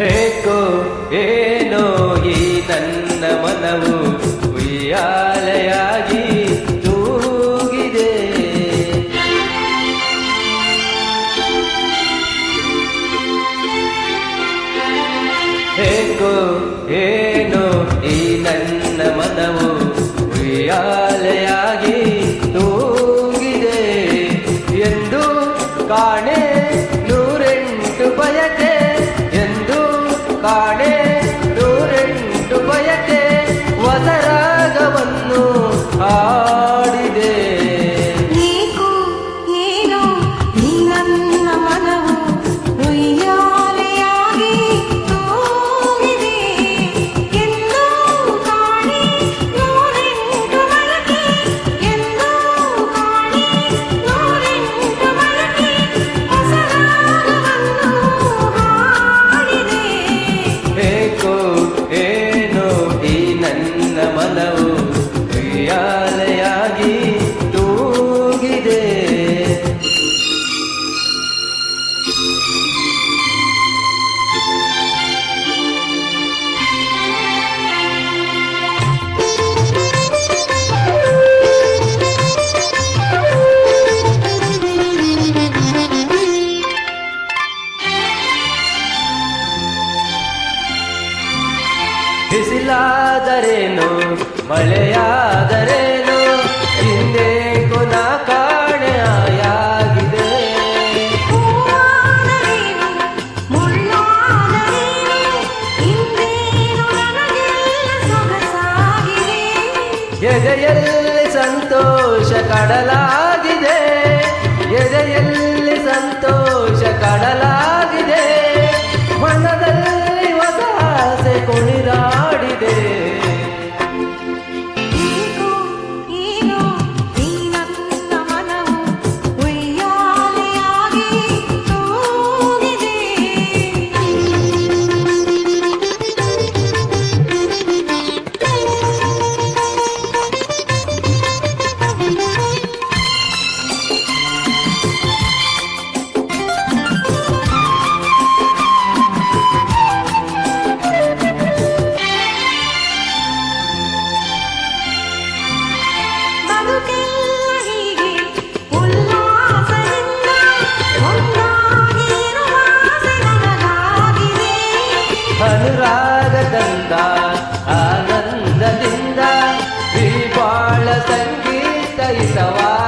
ಏಕೋ ಏನೋ ಈ ನನ್ನ ಮನವು ಉಯ್ಯಾಲೆಯಾಗಿ ತೂಗಿದೆ. ಏಕೋ ಏನೋ ಈ ನನ್ನ ಮನವು ಉಯ್ಯಾಲೆಯಾಗಿ ತೂಗಿದೆ. ಎಂದು ಕಾಣೆ ನೂರೆಂಟು ಬಯಕೆ, ಎಂದು ಕಾಣೆ ನೂರೆಂಟು ಬಯಕೆ, ವಸರಾಗವನ್ನು ಹಾಡಿದೆ. ಏಕೋ ಏನೋ ಈ ನನ್ನ ಮನವು ಉಯ್ಯಾಲೆಯಾಗಿ ತೂಗಿದೆ. ಎಂದು ಕಾಣೆ ನೂರೆಂಟು ಬಯಕೆ, ಎಂದು ಕಾಣೆ ನೂರೆಂಟು ಬಯಕೆ, ವಸರಾಗವನ್ನು ಹಾಡಿದೆ. ಏಕೋ ಏನೋ ಈ ನನ್ನ ಮನವು ಉಯ್ಯಾಲೆಯಾಗಿ ತೂಗಿದೆ. ಬಿಸಿಲಾದರೇನು ಮಳೆಯಾದರೇನು, ಹಿಂದೆ ಗುಣ ಕಾಣೆ ಆಯಾಗಿದೆ. ಹೂವಾದರೇನು ಮುಳ್ಳಾದರೇನು, ಇಂದೇನು ನನಗೆಲ್ಲ ಸೊಗಸಾಗಿದೆ. ಎದೆಯಲ್ಲಿ ಸಂತೋಷ ಕಡಲಾಗಿದೆ, ಎದೆಯಲ್ಲಿ ಸಂತೋಷ ಕಡಲಾಗಿದೆ. ಮನದಲ್ಲಿ ಹೊಸ ಆಸೆ ಕುಣಿದಾಡಿದೆ. ಏಕೋ ಏನೋ ಈ ನನ್ನ ಮನವು ಉಯ್ಯಾಲೆಯಾಗಿ ತೂಗಿದೆ. ಬದುಕೆಲ್ಲ ಹೀಗೆ ಉಲ್ಲಾಸದಿಂದ ಒಂದಾಗಿರುವ ಆಸೆ ನನಗಾಗಿದೆ. ಅನುರಾಗದಂದ ಆನಂದದಿಂದ ಈ ಬಾಳ ಸಂಗೀತ ಹಿತವಾಗಿದೆ.